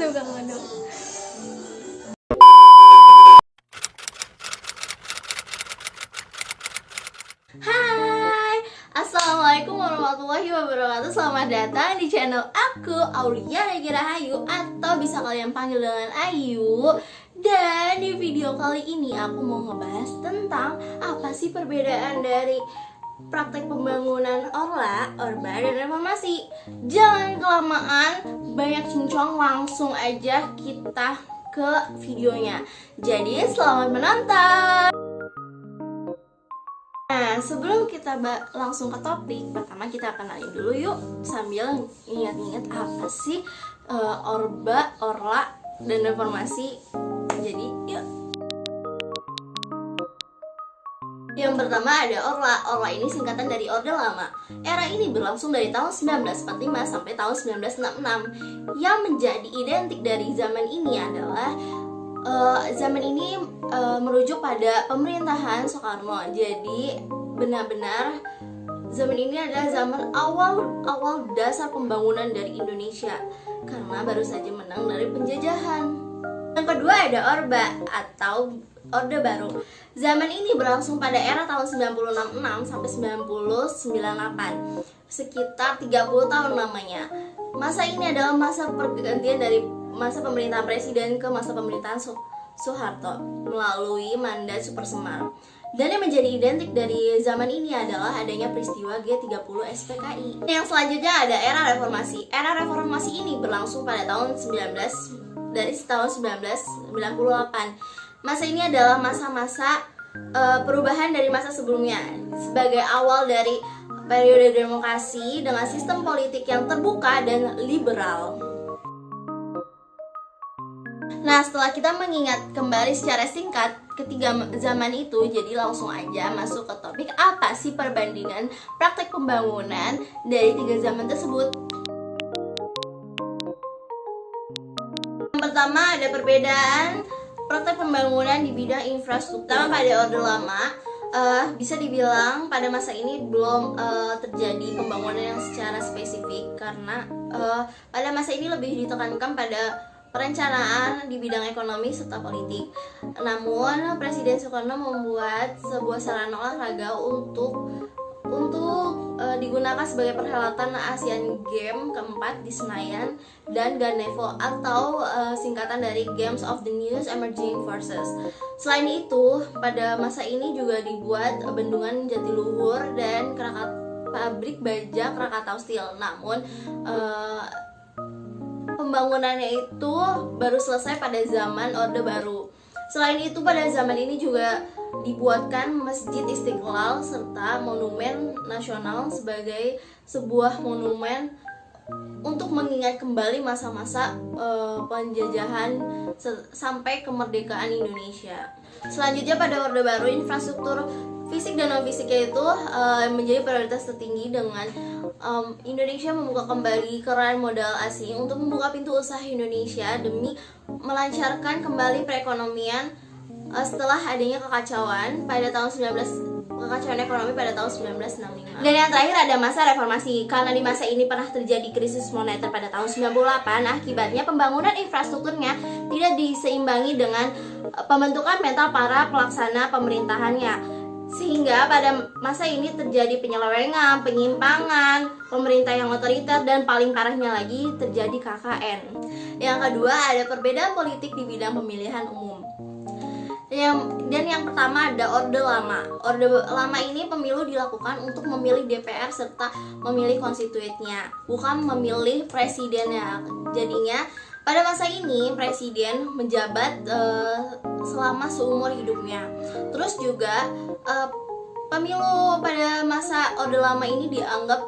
Kado. Hai, assalamualaikum warahmatullahi wabarakatuh. Selamat datang di channel aku, Aulia Regi Rahayu, atau bisa kalian panggil dengan Ayu. Dan di video kali ini aku mau ngebahas tentang apa sih perbedaan dari praktek pembangunan Orba dan reformasi. Jangan kelamaan, banyak cincong, langsung aja kita ke videonya. Jadi selamat menonton. Nah, sebelum kita langsung ke topik, pertama kita kenalin dulu yuk, sambil ingat-ingat apa sih Orba, Orla, dan reformasi. Jadi yuk. Yang pertama ada Orla. Orla ini singkatan dari Orde Lama. Era ini berlangsung dari tahun 1945 sampai tahun 1966. Yang menjadi identik dari zaman ini adalah zaman ini merujuk pada pemerintahan Soekarno. Jadi benar-benar zaman ini adalah zaman awal dasar pembangunan dari Indonesia, karena baru saja menang dari penjajahan. Yang kedua ada Orba atau Orde Baru. Zaman ini berlangsung pada era tahun 1966 sampai 1998, sekitar 30 tahun lamanya. Masa ini adalah masa pergantian dari masa pemerintahan presiden ke masa pemerintahan Soeharto melalui mandat Super Semar. Dan yang menjadi identik dari zaman ini adalah adanya peristiwa G30 SPKI. Yang selanjutnya ada era reformasi. Era reformasi ini berlangsung pada tahun 1998. Masa ini adalah masa-masa perubahan dari masa sebelumnya, sebagai awal dari periode demokrasi dengan sistem politik yang terbuka dan liberal. Nah, setelah kita mengingat kembali secara singkat ketiga zaman itu, jadi langsung aja masuk ke topik, apa sih perbandingan praktek pembangunan dari tiga zaman tersebut. Yang pertama ada perbedaan praktek pembangunan di bidang infrastruktur. Pertama, pada Orde Lama, bisa dibilang pada masa ini belum terjadi pembangunan yang secara spesifik, karena pada masa ini lebih ditekankan pada perencanaan di bidang ekonomi serta politik. Namun Presiden Soekarno membuat sebuah sarana olahraga untuk digunakan sebagai perhelatan Asian Games keempat di Senayan dan Ganevo, atau singkatan dari Games of the New Emerging Forces. Selain itu, pada masa ini juga dibuat bendungan Jatiluhur dan pabrik baja Krakatau Steel. Namun pembangunannya itu baru selesai pada zaman Orde Baru. Selain itu, pada zaman ini juga dibuatkan Masjid Istiqlal serta Monumen Nasional sebagai sebuah monumen untuk mengingat kembali masa-masa penjajahan sampai kemerdekaan Indonesia. Selanjutnya, pada Orde Baru, infrastruktur fisik dan non-fisiknya itu menjadi prioritas tertinggi, dengan Indonesia membuka kembali keran modal asing untuk membuka pintu usaha Indonesia demi melancarkan kembali perekonomian setelah adanya kekacauan ekonomi pada tahun 1965. Dan yang terakhir ada masa reformasi. Karena di masa ini pernah terjadi krisis moneter pada tahun 98, akibatnya pembangunan infrastrukturnya tidak diseimbangi dengan pembentukan mental para pelaksana pemerintahannya, sehingga pada masa ini terjadi penyelewengan, penyimpangan, pemerintah yang otoriter, dan paling parahnya lagi terjadi KKN. Yang kedua ada perbedaan politik di bidang pemilihan umum. Dan yang pertama ada Orde Lama. Orde Lama ini pemilu dilakukan untuk memilih DPR serta memilih konstituennya, bukan memilih presidennya. Jadinya pada masa ini presiden menjabat selama seumur hidupnya. Terus juga pemilu pada masa Orde Lama ini dianggap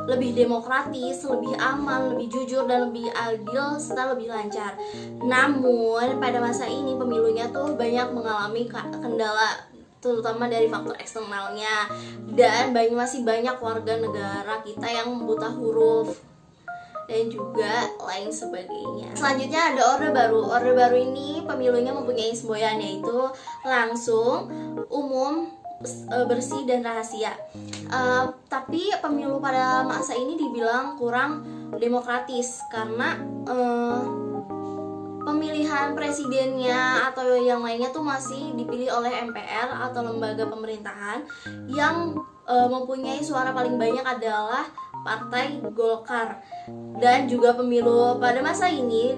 lebih demokratis, lebih aman, lebih jujur, dan lebih adil serta lebih lancar. Namun pada masa ini pemilunya tuh banyak mengalami kendala, terutama dari faktor eksternalnya, dan masih banyak warga negara kita yang buta huruf dan juga lain sebagainya. Selanjutnya ada Orde Baru. Orde Baru ini pemilunya mempunyai semboyan, yaitu langsung, umum, bersih, dan rahasia. Tapi pemilu pada masa ini dibilang kurang demokratis karena pemilihan presidennya atau yang lainnya tuh masih dipilih oleh MPR atau lembaga pemerintahan. Yang mempunyai suara paling banyak adalah Partai Golkar. Dan juga pemilu pada masa ini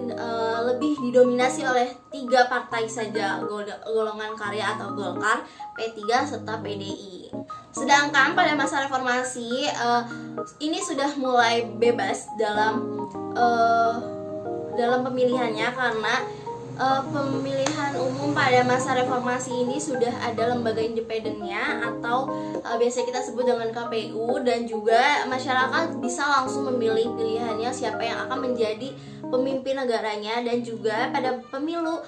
lebih didominasi oleh 3 partai saja, golongan karya atau Golkar, P3 serta PDI. Sedangkan pada masa reformasi ini sudah mulai bebas dalam pemilihannya karena pemilihan umum pada masa reformasi ini sudah ada lembaga independennya atau biasa kita sebut dengan KPU, dan juga masyarakat bisa langsung memilih pilihannya siapa yang akan menjadi pemimpin negaranya. Dan juga pada pemilu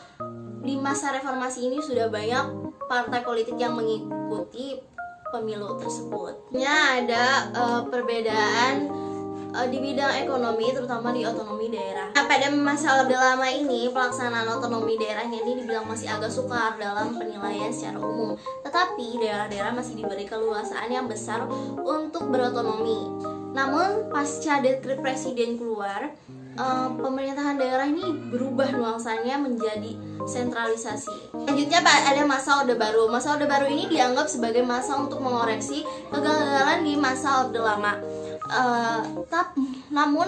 di masa reformasi ini sudah banyak partai politik yang mengikuti pemilu tersebut. Ada perbedaan di bidang ekonomi, terutama di otonomi daerah. Nah, pada masa Orde Lama ini pelaksanaan otonomi daerahnya ini dibilang masih agak sukar dalam penilaian secara umum, tetapi daerah-daerah masih diberi keluasaan yang besar untuk berotonomi. Namun pasca dekret presiden keluar, pemerintahan daerah ini berubah nuansanya menjadi sentralisasi. Selanjutnya ada masa Orde Baru. Masa Orde Baru ini dianggap sebagai masa untuk mengoreksi kegagalan di masa Orde Lama. Namun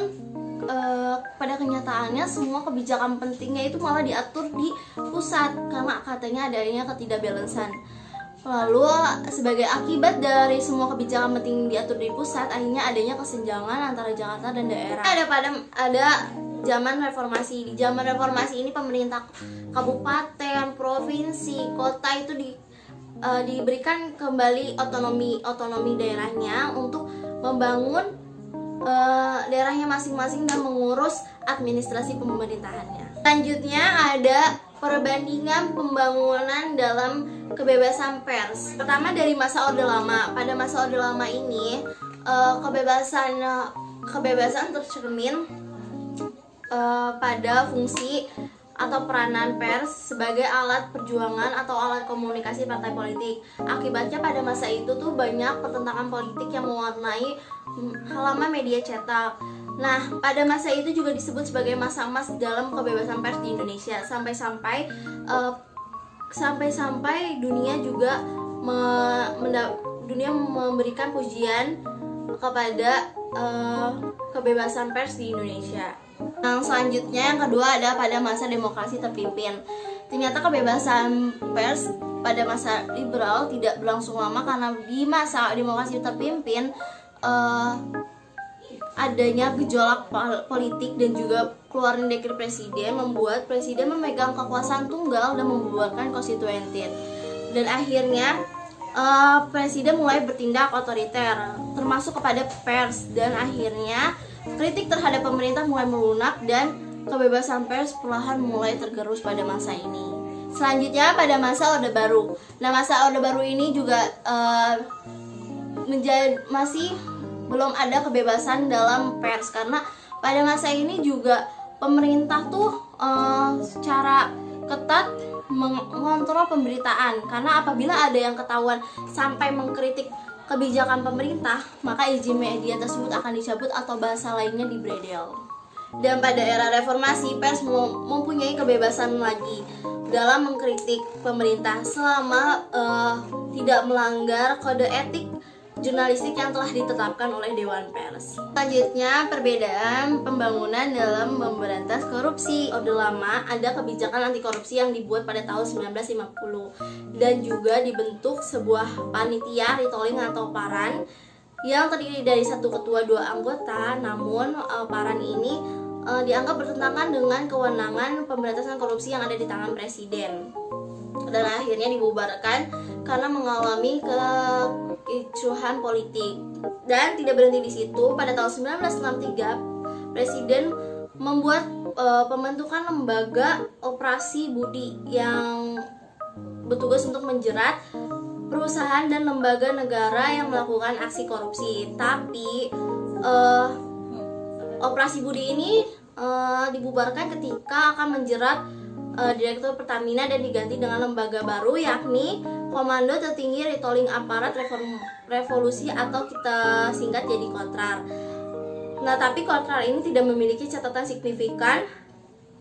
pada kenyataannya semua kebijakan pentingnya itu malah diatur di pusat karena katanya adanya ketidakbalansan. Lalu sebagai akibat dari semua kebijakan penting diatur di pusat, akhirnya adanya kesenjangan antara Jakarta dan daerah. Ada zaman reformasi. Di zaman reformasi ini pemerintah kabupaten, provinsi, kota itu diberikan kembali otonomi daerahnya untuk membangun daerahnya masing-masing dan mengurus administrasi pemerintahannya. Selanjutnya ada perbandingan pembangunan dalam kebebasan pers. Pertama dari masa Orde Lama. Pada masa Orde Lama ini kebebasan tercermin pada fungsi atau peranan pers sebagai alat perjuangan atau alat komunikasi partai politik. Akibatnya pada masa itu tuh banyak pertentangan politik yang mewarnai halaman media cetak. Nah, pada masa itu juga disebut sebagai masa emas dalam kebebasan pers di Indonesia. Sampai dunia juga dunia memberikan pujian kepada kebebasan pers di Indonesia. Yang selanjutnya, yang kedua ada pada masa demokrasi terpimpin. Ternyata kebebasan pers pada masa liberal tidak berlangsung lama karena di masa demokrasi terpimpin adanya gejolak politik dan juga keluarnya dekret presiden membuat presiden memegang kekuasaan tunggal dan membubarkan konstituentin. Dan akhirnya presiden mulai bertindak otoriter termasuk kepada pers, dan akhirnya kritik terhadap pemerintah mulai melunak dan kebebasan pers perlahan mulai tergerus pada masa ini. Selanjutnya pada masa Orde Baru. Nah, masa Orde Baru ini juga masih belum ada kebebasan dalam pers karena pada masa ini juga pemerintah tuh secara ketat mengontrol pemberitaan, karena apabila ada yang ketahuan sampai mengkritik kebijakan pemerintah, maka izin media tersebut akan dicabut atau bahasa lainnya dibredel. Dan pada era reformasi, pers mempunyai kebebasan lagi dalam mengkritik pemerintah selama tidak melanggar kode etik jurnalistik yang telah ditetapkan oleh Dewan Pers. Selanjutnya, perbedaan pembangunan dalam memberantas korupsi. Orde Lama ada kebijakan anti korupsi yang dibuat pada tahun 1950 dan juga dibentuk sebuah panitia retolling atau paran yang terdiri dari 1 ketua 2 anggota. Namun paran ini dianggap bertentangan dengan kewenangan pemberantasan korupsi yang ada di tangan presiden, dan akhirnya dibubarkan karena mengalami kericuhan politik. Dan tidak berhenti di situ, pada tahun 1963 presiden membuat pembentukan lembaga operasi budi yang bertugas untuk menjerat perusahaan dan lembaga negara yang melakukan aksi korupsi. Tapi operasi budi ini dibubarkan ketika akan menjerat Direktur Pertamina dan diganti dengan lembaga baru, yakni Komando Tertinggi Retolling Aparat Revolusi atau kita singkat jadi Kontrar. Nah, tapi Kontral ini tidak memiliki catatan signifikan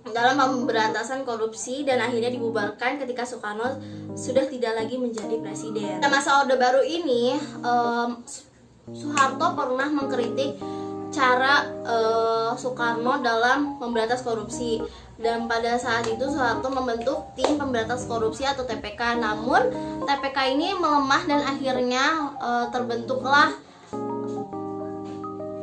dalam pemberantasan korupsi dan akhirnya dibubarkan ketika Soekarno sudah tidak lagi menjadi presiden. Pada masa Orde Baru ini, Soeharto pernah mengkritik cara Soekarno dalam memberantas korupsi, dan pada saat itu Soeharto membentuk tim pemberantas korupsi atau TPK. Namun TPK ini melemah dan akhirnya terbentuklah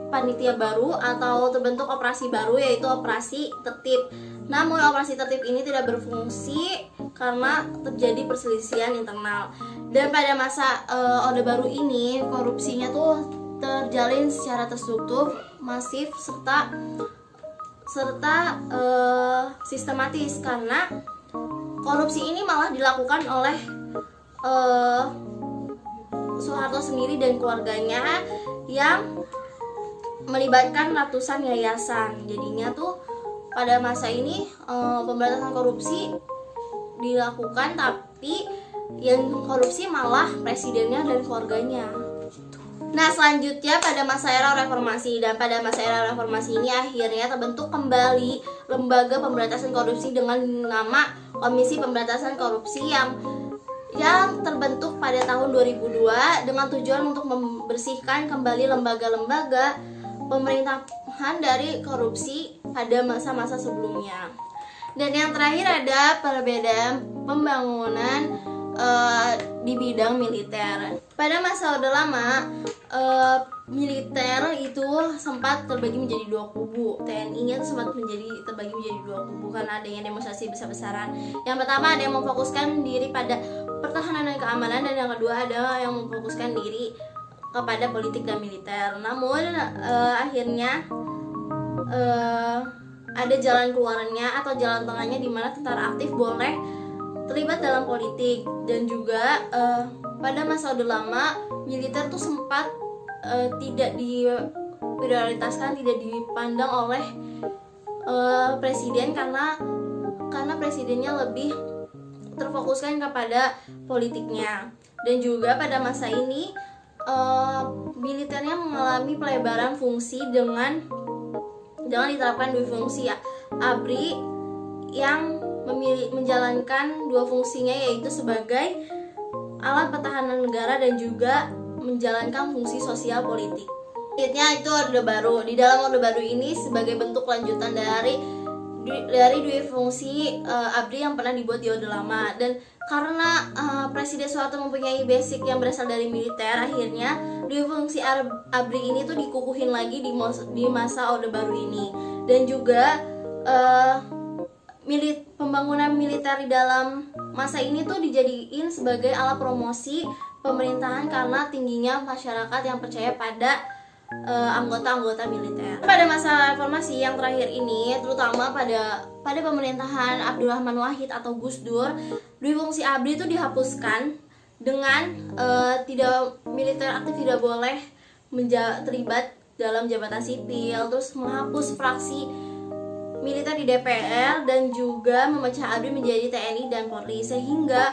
panitia baru atau terbentuk operasi baru, yaitu operasi tertib. Namun operasi tertib ini tidak berfungsi karena terjadi perselisihan internal. Dan pada masa Orde Baru ini korupsinya tuh terjalin secara terstruktur, masif, serta sistematis, karena korupsi ini malah dilakukan oleh Soeharto sendiri dan keluarganya yang melibatkan ratusan yayasan. Jadinya tuh pada masa ini pemberantasan korupsi dilakukan, tapi yang korupsi malah presidennya dan keluarganya. Nah, selanjutnya pada masa era reformasi, dan pada masa era reformasi ini akhirnya terbentuk kembali lembaga pemberantasan korupsi dengan nama Komisi Pemberantasan Korupsi yang terbentuk pada tahun 2002 dengan tujuan untuk membersihkan kembali lembaga-lembaga pemerintahan dari korupsi pada masa-masa sebelumnya. Dan yang terakhir ada perbedaan pembangunan di bidang militer. Pada masa Orde Lama, militer itu sempat terbagi menjadi dua kubu. TNI-nya sempat terbagi menjadi dua kubu karena adanya demonstrasi besar-besaran. Yang pertama ada yang memfokuskan diri pada pertahanan dan keamanan, dan yang kedua ada yang memfokuskan diri kepada politik dan militer. Namun akhirnya ada jalan keluarnya atau jalan tengahnya, di mana tentara aktif boleh terlibat dalam politik. Dan juga pada masa Orde Lama militer tuh sempat tidak diprioritaskan, tidak dipandang oleh presiden karena presidennya lebih terfokuskan kepada politiknya. Dan juga pada masa ini militernya mengalami pelebaran fungsi dengan diterapkan dua fungsi ABRI yang menjalankan dua fungsinya, yaitu sebagai alat pertahanan negara dan juga menjalankan fungsi sosial politik. Selanjutnya itu Orde Baru. Di dalam Orde Baru ini sebagai bentuk lanjutan dari dua fungsi ABRI yang pernah dibuat di Orde Lama, dan karena Presiden Soeharto mempunyai basic yang berasal dari militer, akhirnya dua fungsi ABRI ini tuh dikukuhin lagi di masa Orde Baru ini. Dan juga pembangunan militer di dalam masa ini tuh dijadiin sebagai alat promosi pemerintahan karena tingginya masyarakat yang percaya pada anggota-anggota militer. Pada masa reformasi yang terakhir ini, terutama pada pemerintahan Abdurrahman Wahid atau Gus Dur, dua fungsi ABRI itu dihapuskan dengan militer aktif tidak boleh terlibat dalam jabatan sipil, terus menghapus fraksi militer di DPR, dan juga memecah ABRI menjadi TNI dan Polri, sehingga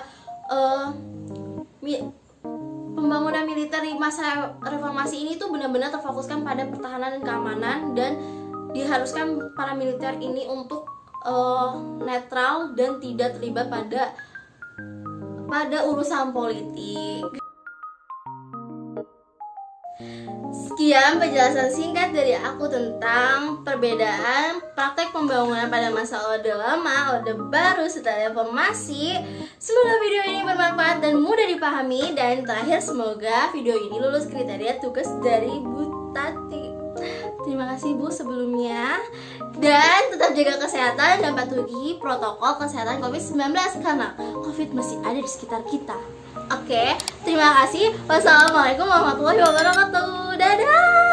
pembangunan militer di masa reformasi ini tuh benar-benar terfokuskan pada pertahanan dan keamanan, dan diharuskan para militer ini untuk netral dan tidak terlibat pada urusan politik. Sekian penjelasan singkat dari aku tentang perbedaan praktek pembangunan pada masa Orde Lama, Orde Baru, serta reformasi. Semoga video ini bermanfaat dan mudah dipahami. Dan terakhir, semoga video ini lulus kriteria tugas dari Bu Tati. Terima kasih Bu sebelumnya. Dan tetap jaga kesehatan dan patuhi protokol kesehatan COVID-19 karena COVID masih ada di sekitar kita. Oke, terima kasih. Wassalamualaikum warahmatullahi wabarakatuh. Dadah.